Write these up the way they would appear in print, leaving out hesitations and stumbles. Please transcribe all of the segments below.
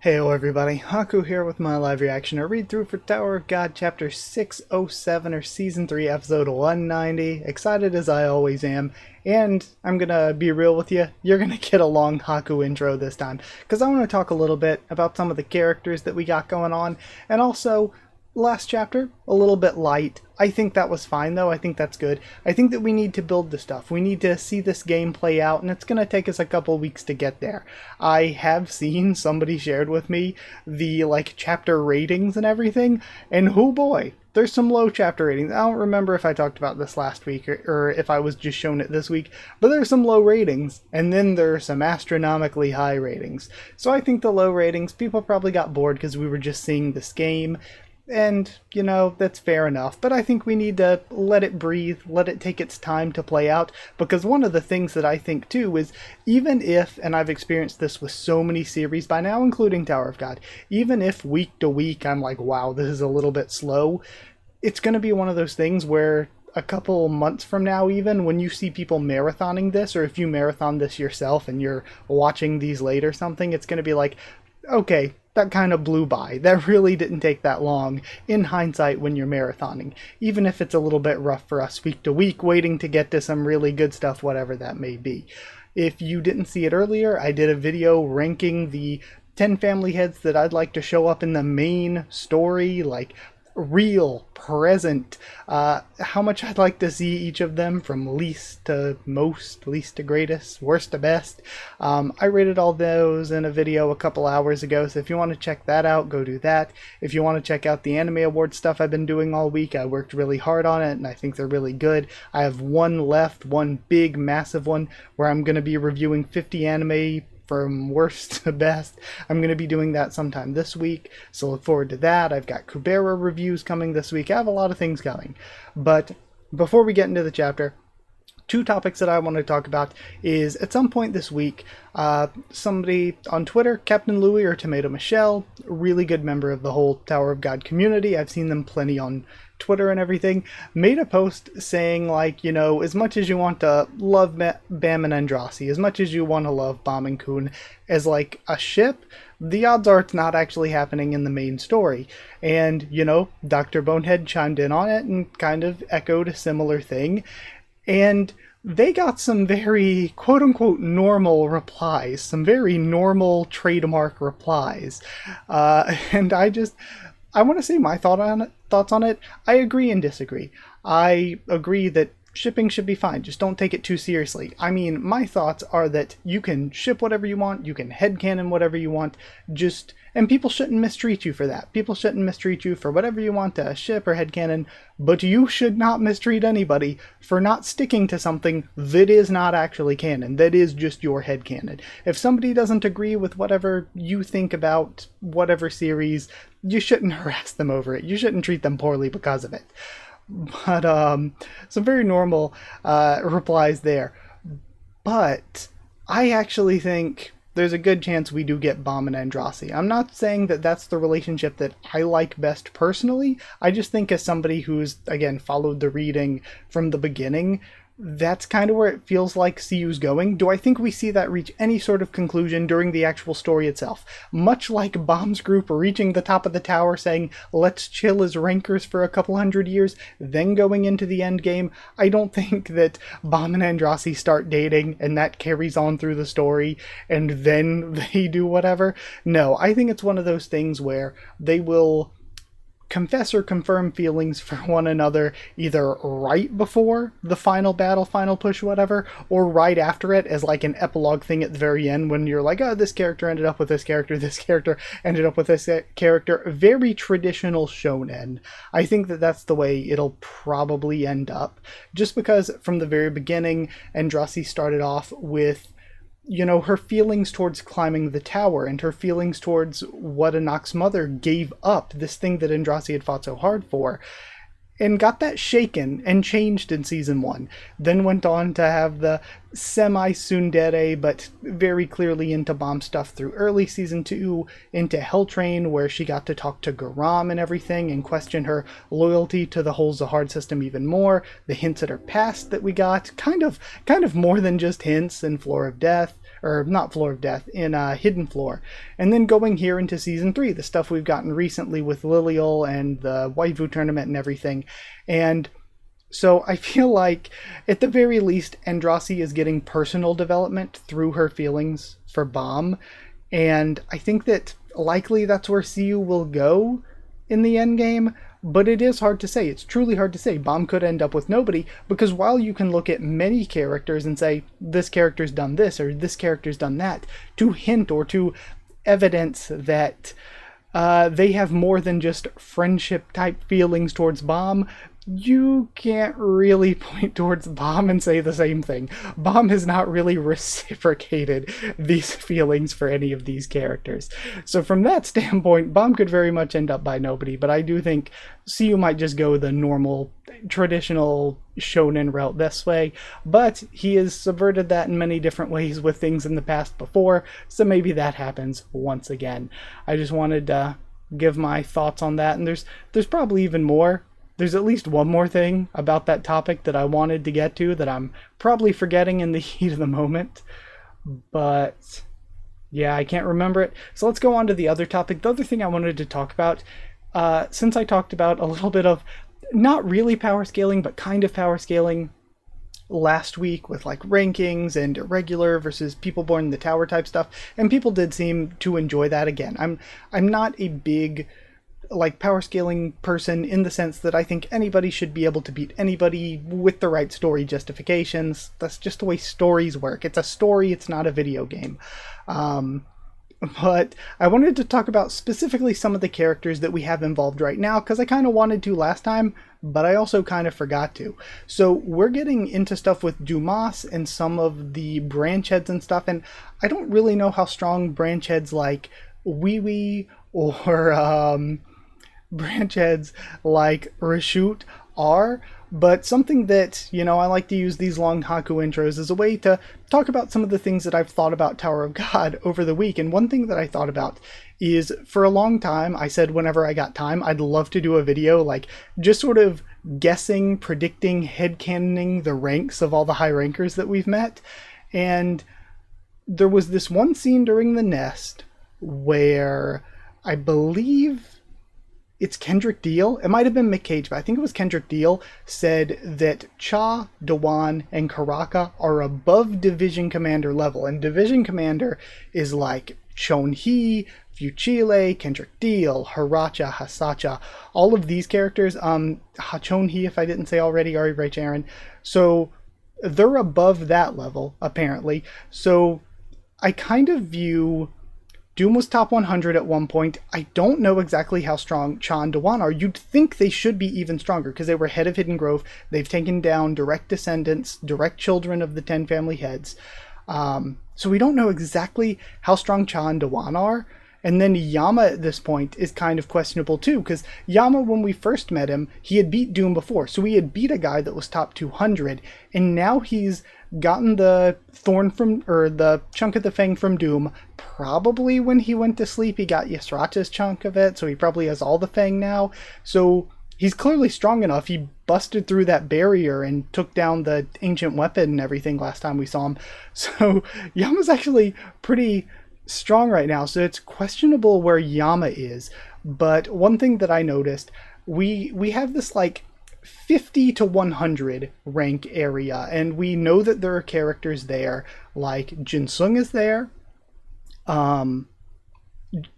Heyo everybody, Haku here with my live reaction, a read-through for Tower of God Chapter 607 or Season 3 Episode 190. Excited as I always am, and I'm gonna be real with you, you're gonna get a long Haku intro this time, because I want to talk a little bit about some of the characters that we got going on, and also last chapter, a little bit light. I think that was fine though, I think that's good. I think that we need to build the stuff. We need to see this game play out, and it's going to take us a couple weeks to get there. I have seen somebody shared with me the chapter ratings and everything, and oh boy, there's some low chapter ratings. I don't remember if I talked about this last week or if I was just shown it this week, but there's some low ratings, and then there's some astronomically high ratings. So I think the low ratings, people probably got bored because we were just seeing this game. And, you know, that's fair enough, but I think we need to let it breathe, let it take its time to play out, because one of the things that I think too is, even if, and I've experienced this with so many series by now, including Tower of God, even if week to week I'm like, wow, this is a little bit slow, it's going to be one of those things where a couple months from now, even when you see people marathoning this, or if you marathon this yourself and you're watching these late or something, it's going to be like, okay, that kind of blew by. That really didn't take that long in hindsight when you're marathoning, even if it's a little bit rough for us week to week, waiting to get to some really good stuff, whatever that may be. If you didn't see it earlier, I did a video ranking the 10 family heads that I'd like to show up in the main story, like real, present, how much I'd like to see each of them from least to most, least to greatest, worst to best. I rated all those in a video a couple hours ago, so if you want to check that out, go do that. If you want to check out the Anime Award stuff I've been doing all week, I worked really hard on it, and I think they're really good. I have one left, one big, massive one, where I'm going to be reviewing 50 anime from worst to best. I'm going to be doing that sometime this week, so look forward to that. I've got Kubera reviews coming this week. I have a lot of things coming. But before we get into the chapter, two topics that I want to talk about is, at some point this week, somebody on Twitter, Captain Louie or Tomato Michelle, really good member of the whole Tower of God community, I've seen them plenty on Twitter and everything, made a post saying, like, you know, as much as you want to love Bam and Andrasi, as much as you want to love Bam and Kun as like a ship, the odds are it's not actually happening in the main story. And, you know, Dr. Bonehead chimed in on it and kind of echoed a similar thing. And they got some very quote-unquote normal replies, some very normal trademark replies. And I want to say my thoughts on it. I agree and disagree. I agree that shipping should be fine. Just don't take it too seriously. I mean, my thoughts are that you can ship whatever you want, you can headcanon whatever you want, and people shouldn't mistreat you for that. People shouldn't mistreat you for whatever you want to ship or headcanon, but you should not mistreat anybody for not sticking to something that is not actually canon, that is just your headcanon. If somebody doesn't agree with whatever you think about whatever series, you shouldn't harass them over it. You shouldn't treat them poorly because of it. But some very normal replies there. But I actually think there's a good chance we do get Bam and Andrasi. I'm not saying that that's the relationship that I like best personally. I just think, as somebody who's, again, followed the reading from the beginning, that's kind of where it feels like CU's going. Do I think we see that reach any sort of conclusion during the actual story itself? Much like Bam's group reaching the top of the tower saying, let's chill as rankers for a couple hundred years, then going into the end game, I don't think that Bam and Andrasi start dating and that carries on through the story and then they do whatever. No, I think it's one of those things where they will confess or confirm feelings for one another either right before the final battle, final push, whatever, or right after it as like an epilogue thing at the very end when you're like, oh, this character ended up with this character ended up with this character. Very traditional shonen. I think that that's the way it'll probably end up, just because from the very beginning Andrasi started off with, you know, her feelings towards climbing the tower and her feelings towards what Anak's mother gave up, this thing that Andrasi had fought so hard for, and got that shaken and changed in season 1. Then went on to have the semi-tsundere, but very clearly into bomb stuff through early season 2, into Hell Train, where she got to talk to Garam and everything and question her loyalty to the whole Zahard system even more. The hints at her past that we got, kind of more than just hints in Floor of Death, or not Floor of Death, in Hidden Floor. And then going here into Season 3, the stuff we've gotten recently with Lilial and the Waifu tournament and everything. And so I feel like, at the very least, Andrasi is getting personal development through her feelings for Bomb. And I think that likely that's where Siyu will go in the endgame. But it is hard to say. It's truly hard to say. Bomb could end up with nobody, because while you can look at many characters and say, this character's done this, or this character's done that, to hint or to evidence that they have more than just friendship-type feelings towards Bomb, you can't really point towards Bomb and say the same thing. Bomb has not really reciprocated these feelings for any of these characters. So from that standpoint, Bomb could very much end up by nobody, but I do think Siyu might just go the normal, traditional shonen route this way, but he has subverted that in many different ways with things in the past before, so maybe that happens once again. I just wanted to give my thoughts on that, and there's probably even more. There's at least one more thing about that topic that I wanted to get to that I'm probably forgetting in the heat of the moment. But yeah, I can't remember it. So let's go on to the other topic. The other thing I wanted to talk about, since I talked about a little bit of not really power scaling, but kind of power scaling last week with like rankings and irregular versus people born in the tower type stuff, and people did seem to enjoy that again. I'm not a big like power scaling person in the sense that I think anybody should be able to beat anybody with the right story justifications. That's just the way stories work. It's a story, it's not a video game. But I wanted to talk about specifically some of the characters that we have involved right now, because I kind of wanted to last time, but I also kind of forgot to. So we're getting into stuff with Dumas and some of the branch heads and stuff, and I don't really know how strong branch heads like Wee Wee or branch heads like Rashut are, but something that, you know, I like to use these long Haku intros as a way to talk about some of the things that I've thought about Tower of God over the week. And one thing that I thought about is, for a long time, I said whenever I got time, I'd love to do a video, like, just sort of guessing, predicting, headcanoning the ranks of all the high rankers that we've met. And there was this one scene during the Nest where I believe it's Kendrick Deal. It might have been Mick Cage, but I think it was Kendrick Deal said that Cha, Dewan, and Karaka are above Division Commander level. And Division Commander is like Chon-Hee, Fuchile, Kendrick Deal, Haracha, Hasacha, all of these characters. Chon-Hee, if I didn't say already, Ari Ray Aaron. So they're above that level, apparently. So I kind of view Doom was top 100 at one point. I don't know exactly how strong Cha and Dewan are. You'd think they should be even stronger because they were head of Hidden Grove. They've taken down direct descendants, direct children of the 10 family heads. So we don't know exactly how strong Cha and Dewan are. And then Yama at this point is kind of questionable too, because Yama, when we first met him, he had beat Doom before. So he had beat a guy that was top 200, and now he's gotten the thorn from, or the chunk of the fang from Doom. Probably when he went to sleep, he got Yasracha's chunk of it, so he probably has all the fang now. So he's clearly strong enough. He busted through that barrier and took down the ancient weapon and everything last time we saw him. So Yama's actually pretty strong right now, so it's questionable where Yama is. But one thing that I noticed, we have this like 50 to 100 rank area, and we know that there are characters there, like Jinsung is there,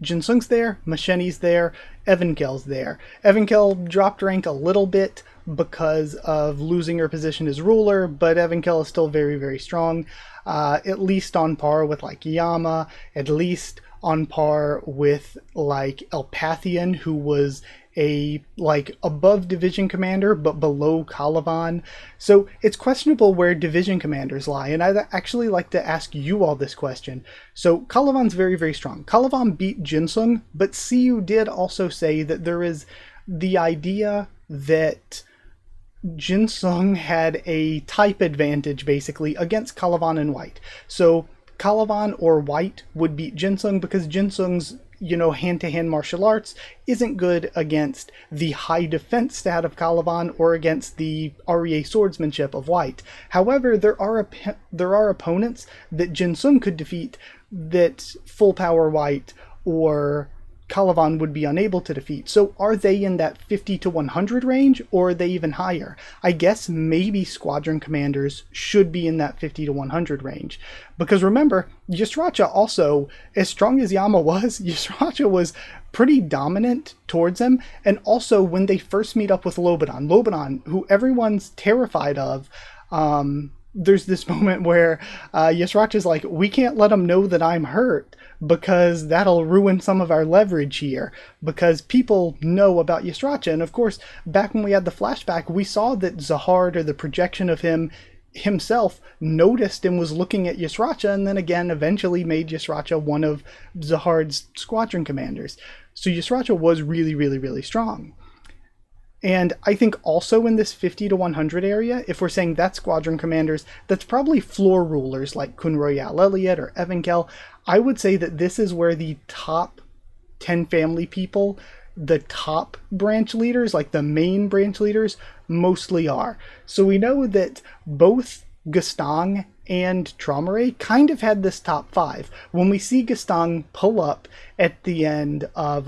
Jinsung's there, Masheni's there, Evankel's there. Evankel dropped rank a little bit because of losing her position as ruler, but Evankel is still very, very strong, at least on par with like Yama, at least on par with like Elpathian, who was a like above division commander but below Calavan. So it's questionable where division commanders lie, and I'd actually like to ask you all this question. So Calavan's very, very strong. Calavan beat Jinsung, but Siyu did also say that there is the idea that Jinsung had a type advantage basically against Calavan and White. So Calavan or White would beat Jinsung because Jinsung's hand-to-hand martial arts isn't good against the high defense stat of Caliban or against the REA swordsmanship of White. However, there are opponents that Jin Sung could defeat that full power White or Caliban would be unable to defeat. So are they in that 50 to 100 range, or are they even higher? I guess maybe squadron commanders should be in that 50 to 100 range. Because remember, Yusracha also, as strong as Yama was, Yusracha was pretty dominant towards him. And also when they first meet up with Lobanon, who everyone's terrified of, there's this moment where Yusracha's like, we can't let him know that I'm hurt because that'll ruin some of our leverage here, because people know about Yusracha. And of course, back when we had the flashback, we saw that Zahard, or the projection of him himself, noticed and was looking at Yusracha, and then again eventually made Yusracha one of Zahard's squadron commanders. So Yusracha was really, really, really strong. And I think also in this 50 to 100 area, if we're saying that's squadron commanders, that's probably floor rulers like Kun Royale Elliot or Evankel. I would say that this is where the top 10 family people, the top branch leaders, like the main branch leaders, mostly are. So we know that both Gastang and Traumerei kind of had this top 5. When we see Gastang pull up at the end of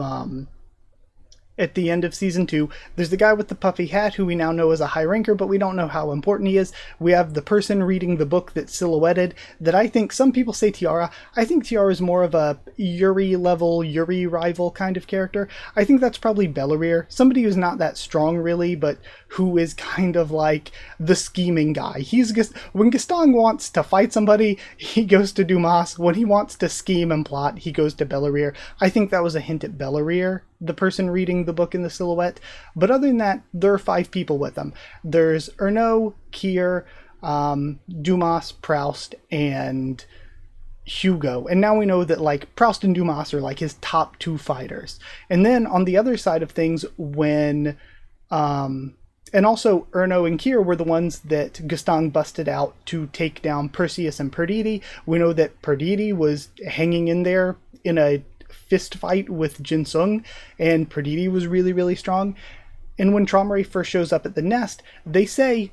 season 2, there's the guy with the puffy hat who we now know is a high ranker, but we don't know how important he is. We have the person reading the book that's silhouetted, that I think some people say Tiara. I think Tiara is more of a Yuri level, Yuri rival kind of character. I think that's probably Belarir, somebody who's not that strong really, but who is kind of like the scheming guy. When Gastang wants to fight somebody, he goes to Dumas. When he wants to scheme and plot, he goes to Belarir. I think that was a hint at Belarir, the person reading the book in the silhouette. But other than that, there are 5 people with him. There's Erno, Kier, Dumas, Proust, and Hugo. And now we know that like Proust and Dumas are like his top 2 fighters. And then on the other side of things, when and also Erno and Kier were the ones that Gastang busted out to take down Perseus and Perditi. We know that Perditi was hanging in there in a fist fight with Jin Sung, and Perditi was really, really strong. And when Traumerei first shows up at the nest, they say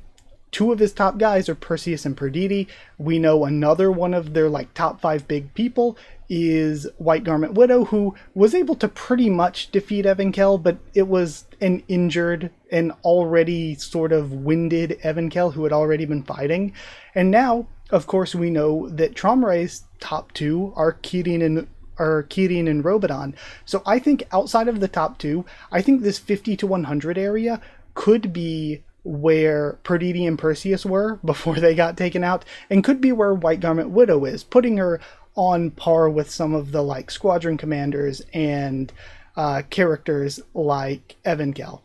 2 of his top guys are Perseus and Perditi. We know another one of their like top 5 big people is White Garment Widow, who was able to pretty much defeat Evankel, but it was an injured and already sort of winded Evankel who had already been fighting. And now, of course, we know that Traumerei's top 2 are Kirin and Robidan. So I think outside of the top 2, I think this 50 to 100 area could be where Perditi and Perseus were before they got taken out, and could be where White Garment Widow is, putting her on par with some of the like squadron commanders and characters like Evankel.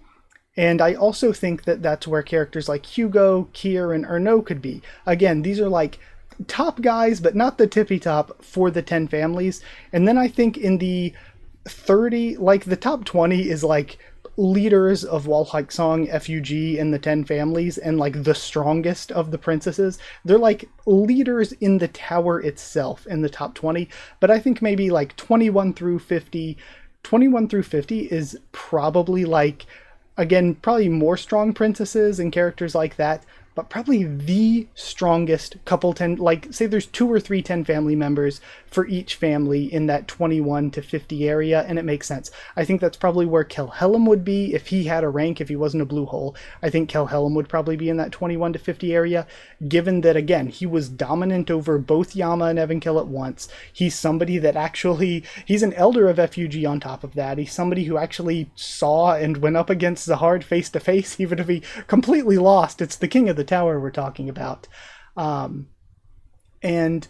And I also think that that's where characters like Hugo, Kier, and Erno could be. Again, these are like top guys, but not the tippy top for the 10 families. And then I think in the 30, like the top 20 is like leaders of Walhike Song, FUG, and the 10 families, and like the strongest of the princesses. They're like leaders in the tower itself in the top 20, but I think maybe like 21 through 50 is probably like, again, probably more strong princesses and characters like that, but probably the strongest couple 10, like say there's 2 or 3 10 family members for each family in that 21 to 50 area, and it makes sense. I think that's probably where Kelhelm would be if he had a rank, if he wasn't a blue hole. I think Kelhelm would probably be in that 21 to 50 area, given that, again, he was dominant over both Yama and Evankel at once. He's somebody that actually, he's an elder of FUG on top of that. He's somebody who actually saw and went up against Zahard face to face, even if he completely lost. It's the king of the tower we're talking about. And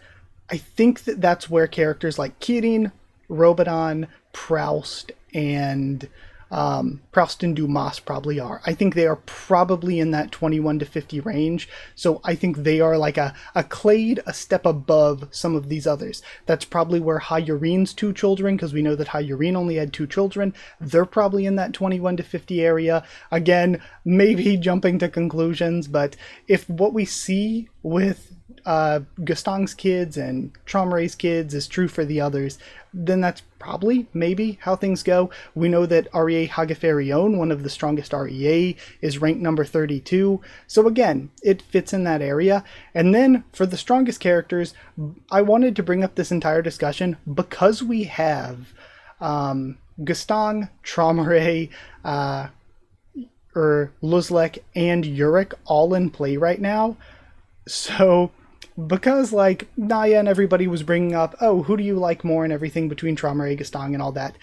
I think that that's where characters like Kirin, Robidan, Proust, and Dumas probably are. I think they are probably in that 21 to 50 range. So I think they are like a clade, a step above some of these others. That's probably where Hayurin's 2 children, because we know that Hayurin only had 2 children, they're probably in that 21 to 50 area. Again, maybe jumping to conclusions, but if what we see with Gastong's kids and Traumare's kids is true for the others, then that's probably, maybe, how things go. We know that REA Hagafarion, one of the strongest REA, is ranked number 32. So again, it fits in that area. And then for the strongest characters, I wanted to bring up this entire discussion because we have Gastong, Traumare, Luzlek, and Yurik all in play right now. So, because like Naya and everybody was bringing up, oh, who do you like more and everything between Traumare, Gastong, and all that,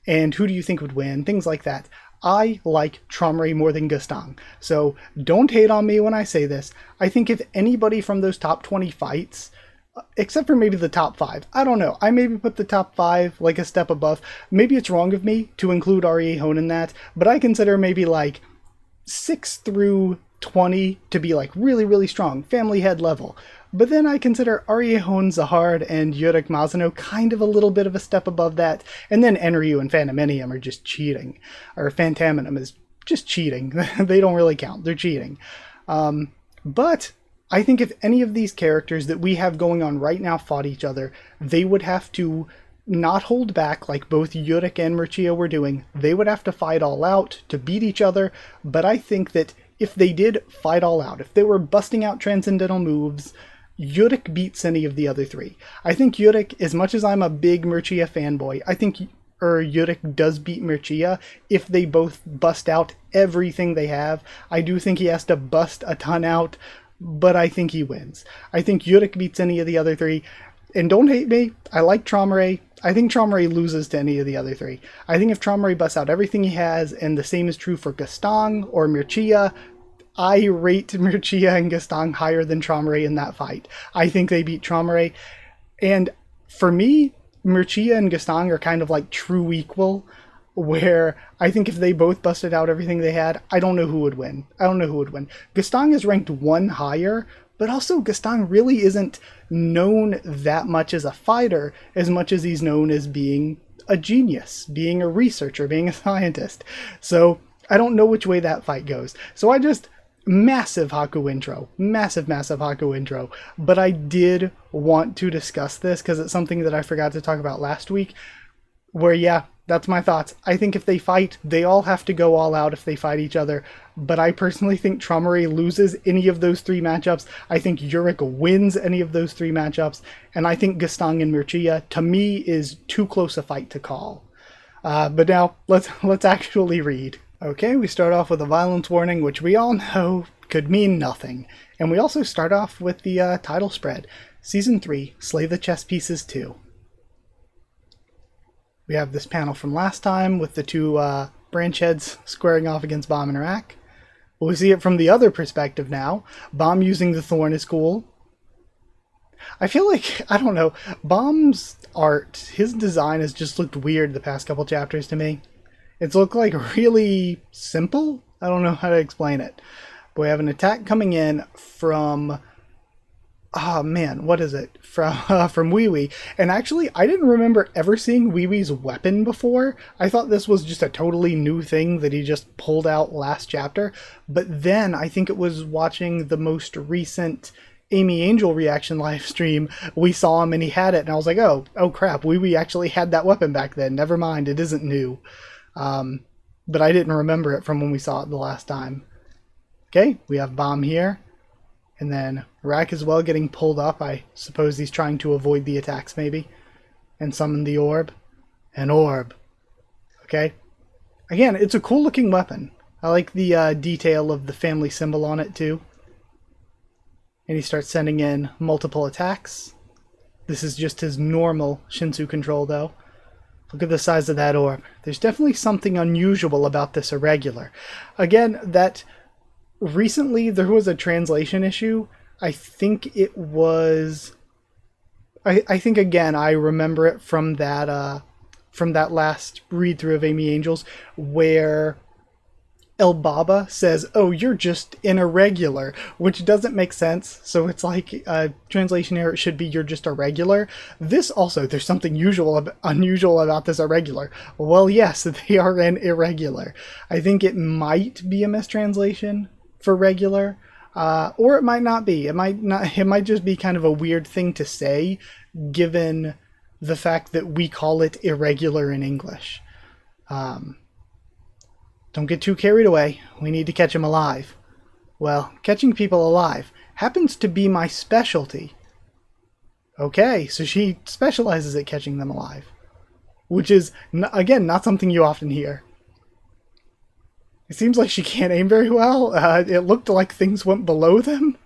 and who do you think would win, things like that. I like Traumare more than Gastong. So don't hate on me when I say this. I think if anybody from those top 20 fights, except for maybe the top 5, I don't know, I maybe put the top 5 like a step above. Maybe it's wrong of me to include REA Hone in that, but I consider maybe like 6 through 20 to be like really, really strong, family head level. But then I consider REA Hone, Zahard, and Yurik Mazano kind of a little bit of a step above that. And then Enryu and Phantominium are just cheating. Or Phantaminum is just cheating. They don't really count. They're cheating. But I think if any of these characters that we have going on right now fought each other, they would have to not hold back like both Yurik and Murchia were doing. They would have to fight all out to beat each other. But I think that if they did fight all out, if they were busting out transcendental moves, Yurik beats any of the other three. I think Yurik, as much as I'm a big Murchia fanboy, I think Yurik does beat Murchia if they both bust out everything they have. I do think he has to bust a ton out, but I think he wins. I think Yurik beats any of the other three. And don't hate me, I like Traumare. I think Traumare loses to any of the other three. I think if Traumare busts out everything he has, and the same is true for Gastong or Murchia, I rate Murchia and Gastong higher than Traumare in that fight. I think they beat Traumare. And for me, Murchia and Gastong are kind of like true equal, where I think if they both busted out everything they had, I don't know who would win. Gastong is ranked 1 higher, but also Gastong really isn't known that much as a fighter as much as he's known as being a genius, being a researcher, being a scientist. So I don't know which way that fight goes. So I just... massive Haku intro. Massive Haku intro. But I did want to discuss this because it's something that I forgot to talk about last week. Where, yeah, that's my thoughts. I think if they fight, they all have to go all out if they fight each other. But I personally think Traumare loses any of those 3 matchups. I think Yurik wins any of those 3 matchups. And I think Gastong and Murchia, to me, is too close a fight to call. But now, let's actually read. Okay, we start off with a violence warning, which we all know could mean nothing. And we also start off with the title spread. Season 3, Slay the Chess Pieces 2. We have this panel from last time with the 2 branch heads squaring off against Bomb and Rack. We see it from the other perspective now. Bomb using the thorn is cool. I feel like, I don't know, Bomb's art, his design has just looked weird the past couple chapters to me. It's looked like really simple. I don't know how to explain it. But we have an attack coming in from... oh man, what is it? From Wee Wee. And actually, I didn't remember ever seeing Wee Wee's weapon before. I thought this was just a totally new thing that he just pulled out last chapter. But then, I think it was watching the most recent Amy Angel reaction live stream, we saw him and he had it. And I was like, oh crap, Wee Wee actually had that weapon back then. Never mind, it isn't new. But I didn't remember it from when we saw it the last time. Okay, we have Bomb here. And then Rack as well getting pulled up. I suppose he's trying to avoid the attacks maybe. And summon the orb. An orb. Okay. Again, it's a cool looking weapon. I like the detail of the family symbol on it too. And he starts sending in multiple attacks. This is just his normal Shinsu control though. Look at the size of that orb. There's definitely something unusual about this irregular. Again, that recently there was a translation issue. I think it was... I think again I remember it from that last read through of Amy Angels where El Baba says, "Oh, you're just an irregular," which doesn't make sense. So it's like a translation error. It should be "you're just a regular." This also, there's something unusual about this irregular. Well, yes, they are an irregular. I think it might be a mistranslation for regular. Or it might not be. It might not. It might just be kind of a weird thing to say, given the fact that we call it irregular in English. Don't get too carried away. We need to catch him alive. Well, catching people alive happens to be my specialty. Okay, so she specializes at catching them alive. Which is, again, not something you often hear. It seems like she can't aim very well. It looked like things went below them,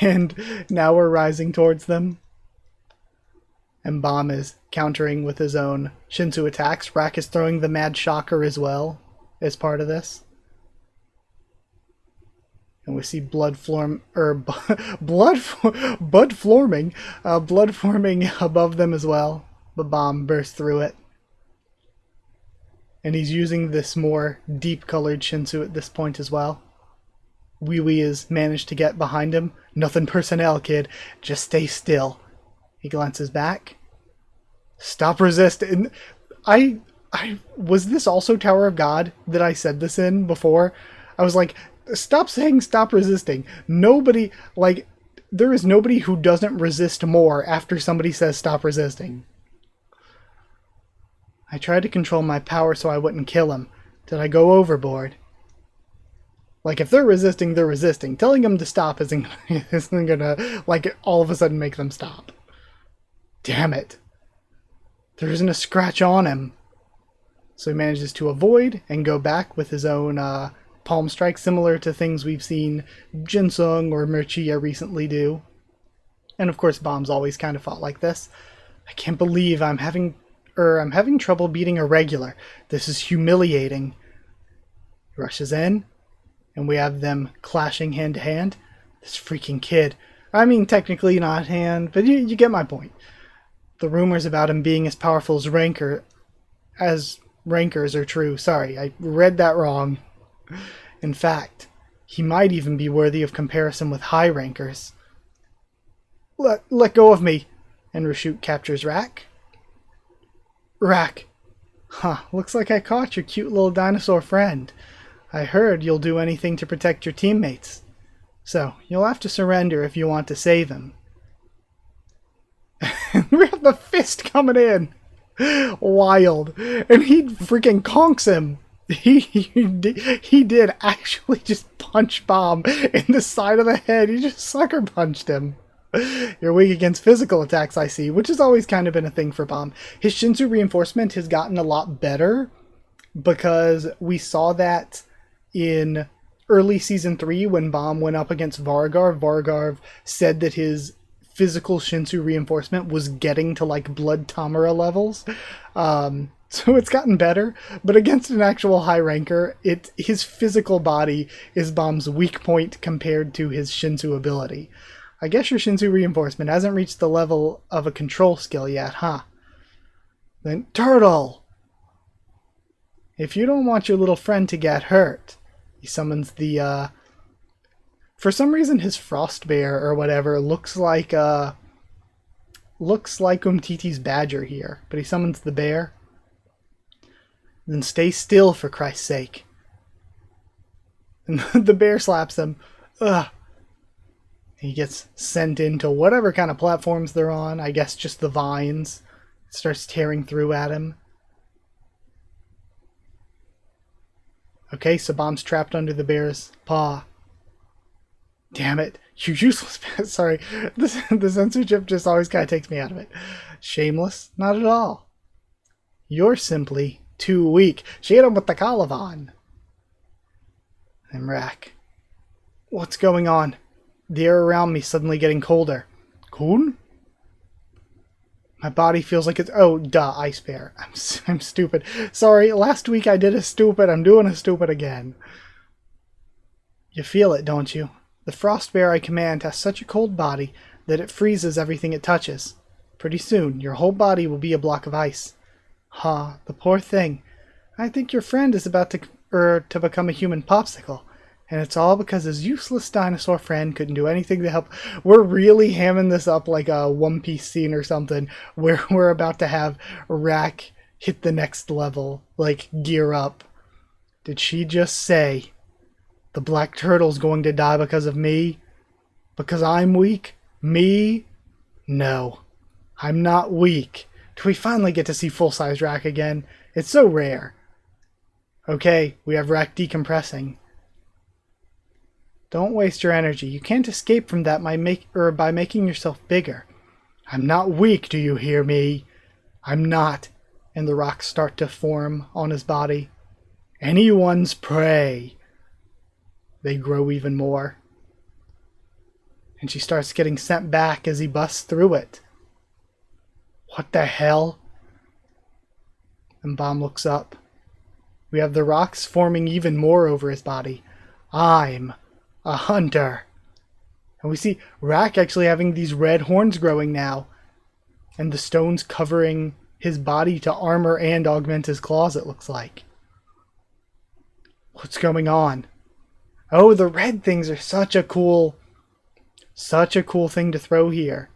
and now we're rising towards them. And Bomb is countering with his own Shinsu attacks. Rack is throwing the Mad Shocker as well, as part of this. And we see blood forming above them as well. But Bomb bursts through it. And he's using this more deep-colored Shinsu at this point as well. Wee Wee has managed to get behind him. Nothing personnel, kid. Just stay still. He glances back. Stop resisting. Was this also Tower of God that I said this in before? I was like, stop saying stop resisting. Nobody, like, there is nobody who doesn't resist more after somebody says stop resisting. I tried to control my power so I wouldn't kill him. Did I go overboard? Like, if they're resisting, they're resisting. Telling them to stop isn't gonna, like, all of a sudden make them stop. Damn it. There isn't a scratch on him. So he manages to avoid and go back with his own palm strike, similar to things we've seen Jinsung or Merchia recently do. And of course, Bomb's always kind of fought like this. I can't believe I'm having trouble beating a regular. This is humiliating. He rushes in, and we have them clashing hand to hand. This freaking kid. I mean, technically not hand, but you get my point. The rumors about him being as powerful as rankers are true. Sorry, I read that wrong. In fact, he might even be worthy of comparison with high rankers. Let go of me. And Rashut captures Rack. Rack. Huh, looks like I caught your cute little dinosaur friend. I heard you'll do anything to protect your teammates. So, you'll have to surrender if you want to save him. We have the fist coming in. Wild. And he freaking conks him. He did actually just punch Bomb in the side of the head. He just sucker punched him. You're weak against physical attacks, I see, which has always kind of been a thing for Bomb. His Shinsu reinforcement has gotten a lot better because we saw that in early Season 3 when Bomb went up against Vargarv. Vargarv said that his physical Shinsu reinforcement was getting to like Blood Tamara levels. So it's gotten better, but against an actual high ranker, his physical body is Bomb's weak point compared to his Shinsu ability. I guess your Shinsu reinforcement hasn't reached the level of a control skill yet, huh? Then, Turtle! If you don't want your little friend to get hurt, he summons the, for some reason his Frost Bear or whatever looks like Umtiti's badger here, but he summons the bear. Then stay still, for Christ's sake. And the bear slaps him. Ugh. He gets sent into whatever kind of platforms they're on. I guess just the vines. It starts tearing through at him. Okay, so Bomb's trapped under the bear's paw. Damn it. You useless bastard. Sorry. The censorship just always kind of takes me out of it. Shameless? Not at all. You're simply too weak. She hit him with the Calavan. I'm Rack. What's going on? The air around me suddenly getting colder. Cool? My body feels like it's... Oh, duh, Ice Bear. I'm stupid. Sorry, last week I did a stupid. I'm doing a stupid again. You feel it, don't you? The Frost Bear I command has such a cold body that it freezes everything it touches. Pretty soon, your whole body will be a block of ice. Ha, the poor thing. I think your friend is about to become a human popsicle. And it's all because his useless dinosaur friend couldn't do anything to help. We're really hamming this up like a One Piece scene or something, where we're about to have Rack hit the next level, like gear up. Did she just say, The black turtle's going to die because of me? Because I'm weak? Me? No. I'm not weak. Do we finally get to see full-size Rack again? It's so rare. Okay, we have Rack decompressing. Don't waste your energy. You can't escape from that by making yourself bigger. I'm not weak, do you hear me? I'm not. And the rocks start to form on his body. Anyone's prey. They grow even more. And she starts getting sent back as he busts through it. What the hell? And Bomb looks up. We have the rocks forming even more over his body. I'm a hunter. And we see Rack actually having these red horns growing now. And the stones covering his body to armor and augment his claws, it looks like. What's going on? Oh, the red things are such a cool thing to throw here.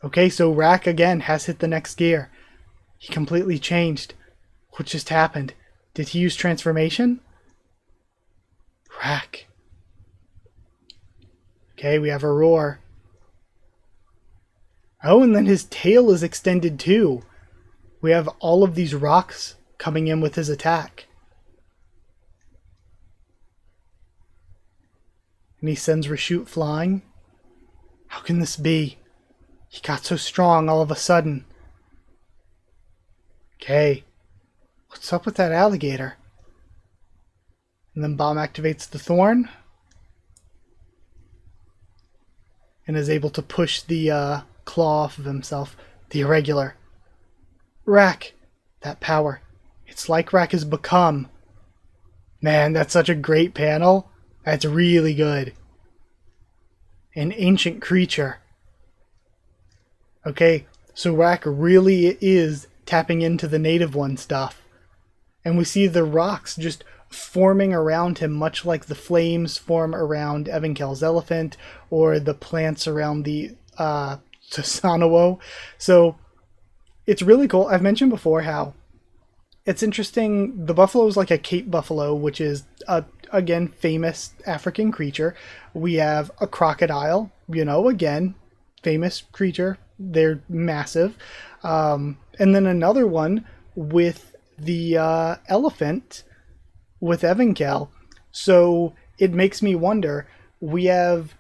Okay, so Rack again has hit the next gear. He completely changed. What just happened? Did he use transformation? Rack. Okay, we have a roar. Oh, and then his tail is extended too. We have all of these rocks coming in with his attack. And he sends Rashut flying. How can this be? He got so strong all of a sudden. Okay. What's up with that alligator? And then Bomb activates the thorn. And is able to push the claw off of himself. The irregular. Rack. That power. It's like Rack has become. Man, that's such a great panel. That's really good. An ancient creature. Okay, so Rack really is tapping into the native one stuff. And we see the rocks just forming around him, much like the flames form around Evenkel's elephant, or the plants around the Susanoo. So it's really cool. I've mentioned before how it's interesting. The buffalo is like a Cape buffalo, which is again famous African creature. We have a crocodile, again famous creature. They're massive. And then another one with the elephant with Evenkel. So it makes me wonder, we have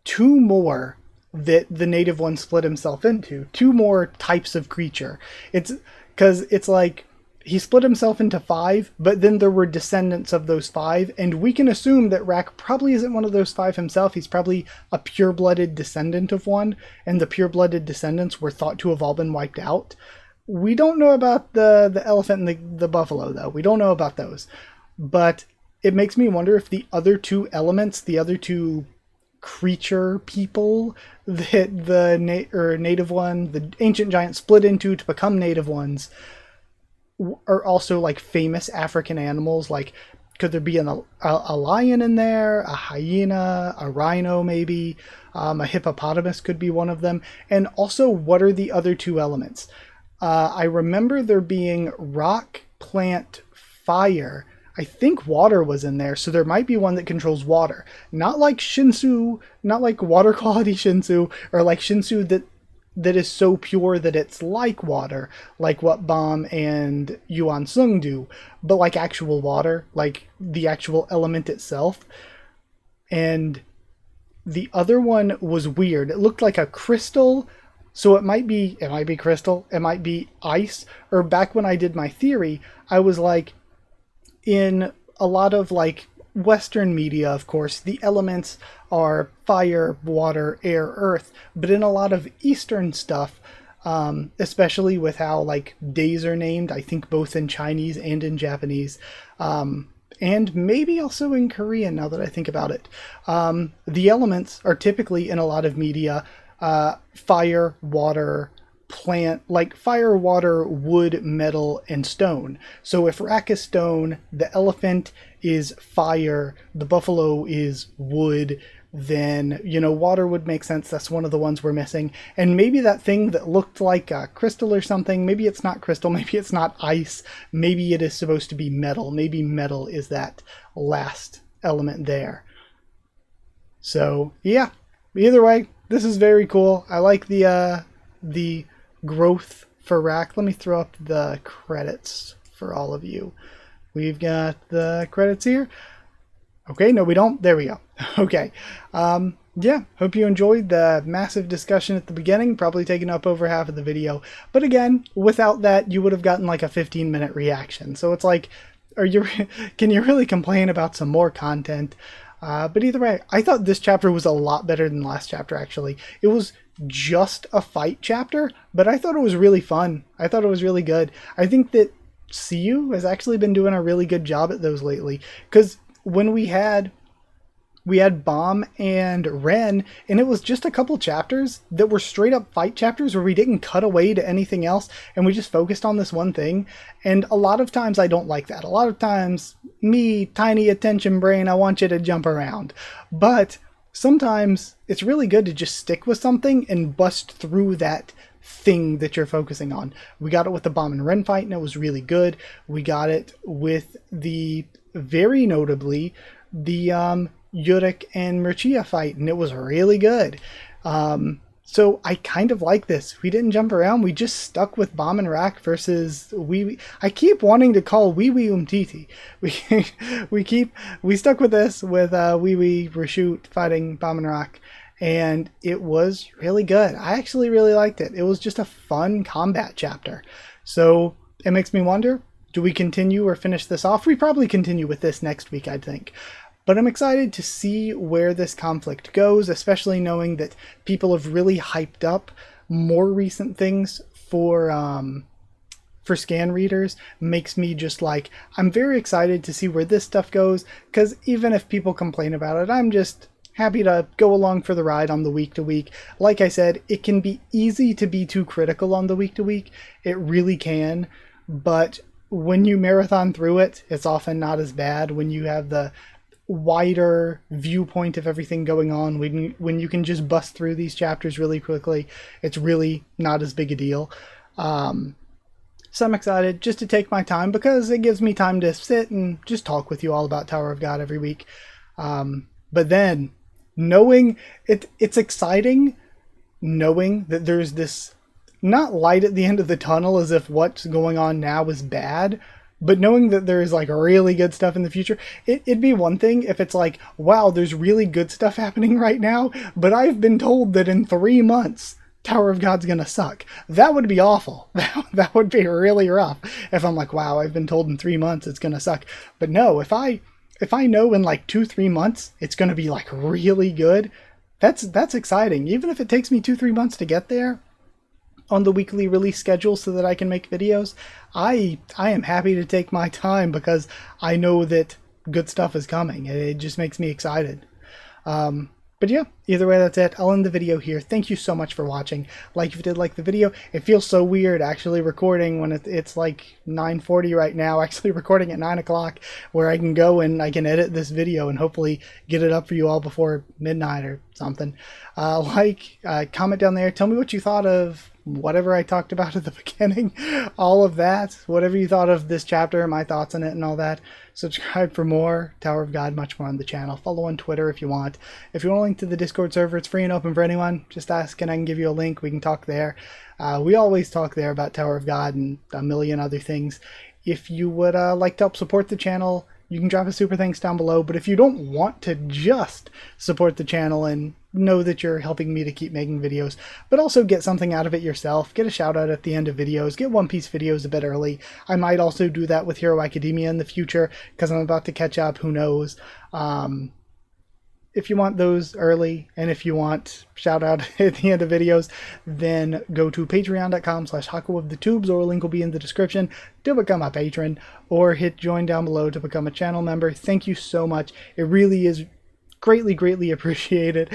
two more that the native one split himself into. Two more types of creature. It's because it's like he split himself into 5, but then there were descendants of those 5, and we can assume that Rack probably isn't one of those 5 himself. He's probably a pure-blooded descendant of one, and the pure-blooded descendants were thought to have all been wiped out. We don't know about the elephant and the buffalo, though. We don't know about those. But it makes me wonder if the other two elements, the other two creature people that the native one, the ancient giant split into to become native ones, are also like famous African animals. Like, could there be a lion in there, a hyena, a rhino maybe, a hippopotamus could be one of them? And also, what are the other two elements? I remember there being rock, plant, fire. I think water was in there, so there might be one that controls water. Not like Shinsu, not like water quality Shinsu, or like Shinsu that is so pure that it's like water, like what Bomb and Yuan Sung do, but like actual water, like the actual element itself. And the other one was weird. It looked like a crystal, so it might be crystal, it might be ice, or back when I did my theory, I was like, in a lot of like Western media, of course, the elements are fire, water, air, earth. But in a lot of Eastern stuff, especially with how like days are named, I think both in Chinese and in Japanese, and maybe also in Korean now that I think about it, the elements are typically in a lot of media fire, water, plant, like fire, water, wood, metal, and stone. So if Rack is stone, the elephant is fire, the buffalo is wood, then, you know, water would make sense. That's one of the ones we're missing. And maybe that thing that looked like a crystal or something, maybe it's not crystal, maybe it's not ice, maybe it is supposed to be metal. Maybe metal is that last element there. So yeah, either way, this is very cool. I like the growth for Rack. Let me throw up the credits for all of you. We've got the credits here. Okay, no we don't. There we go. Okay. Yeah, hope you enjoyed the massive discussion at the beginning, probably taking up over half of the video. But again, without that, you would have gotten like a 15-minute reaction. So it's like, can you really complain about some more content? But either way, I thought this chapter was a lot better than the last chapter, actually. It was just a fight chapter, but I thought it was really fun. I thought it was really good. I think that CU has actually been doing a really good job at those lately, because when we had Bomb and Ren, and it was just a couple chapters that were straight up fight chapters where we didn't cut away to anything else and we just focused on this one thing. And a lot of times I don't like that. A lot of times, me, tiny attention brain, I want you to jump around. But sometimes it's really good to just stick with something and bust through that thing that you're focusing on. We got it with the Bomb and Ren fight and it was really good. We got it with the, very notably, the Yurik and Mircea fight, and it was really good. So I kind of like this. We didn't jump around. We just stuck with Bomb and Rack versus I keep wanting to call Wee Wee Umtiti. We stuck with this with Wee Wee Rashut fighting Bomb and Rack, and it was really good. I actually really liked it. It was just a fun combat chapter. So it makes me wonder, do we continue or finish this off? We probably continue with this next week, I think. But I'm excited to see where this conflict goes, especially knowing that people have really hyped up more recent things for scan readers. Makes me just like, I'm very excited to see where this stuff goes, because even if people complain about it, I'm just happy to go along for the ride on the week to week. Like I said, it can be easy to be too critical on the week to week. It really can. But when you marathon through it, it's often not as bad when you have the wider viewpoint of everything going on. When you can just bust through these chapters really quickly, it's really not as big a deal. So I'm excited just to take my time, because it gives me time to sit and just talk with you all about Tower of God every week. But then knowing it's exciting knowing that there's this not light at the end of the tunnel as if what's going on now is bad, but knowing that there's like really good stuff in the future. It'd be one thing if it's like, wow, there's really good stuff happening right now, but I've been told that in 3 months Tower of God's gonna suck. That would be awful. That would be really rough if I'm like, wow, I've been told in 3 months it's gonna suck. But no, if I know in like 2-3 months it's gonna be like really good, that's exciting. Even if it takes me 2-3 months to get there on the weekly release schedule so that I can make videos, I am happy to take my time, because I know that good stuff is coming. It just makes me excited. But yeah, either way, that's it. I'll end the video here. Thank you so much for watching. Like if you did like the video. It feels so weird actually recording when it's like 9:40 right now, actually recording at 9 o'clock, where I can go and I can edit this video and hopefully get it up for you all before midnight or something. Comment down there. Tell me what you thought of whatever I talked about at the beginning. All of that. Whatever you thought of this chapter, my thoughts on it and all that. Subscribe for more Tower of God, much more on the channel. Follow on Twitter if you want. If you want a link to the Discord server, it's free and open for anyone. Just ask and I can give you a link. We can talk there. We always talk there about Tower of God and a million other things. If you would like to help support the channel, you can drop a super thanks down below. But if you don't want to just support the channel and know that you're helping me to keep making videos, but also get something out of it yourself, get a shout out at the end of videos, get One Piece videos a bit early. I might also do that with Hero Academia in the future, because I'm about to catch up, who knows. If you want those early, and if you want shout out at the end of videos, then go to patreon.com/HakuofTheTubes, or a link will be in the description to become a patron, or hit join down below to become a channel member. Thank you so much. It really is greatly, greatly appreciated.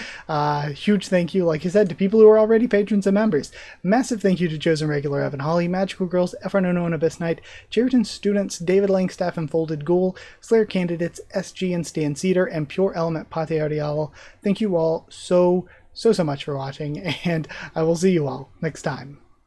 Huge thank you, like I said, to people who are already patrons and members. Massive thank you to Chosen Regular Evan Holly, Magical Girls, Efron Unknown Abyss Knight, Jeritan Students, David Langstaff and Folded Ghoul, Slayer Candidates, SG and Stan Cedar, and Pure Element Pate Ardiavel. Thank you all so much for watching, and I will see you all next time.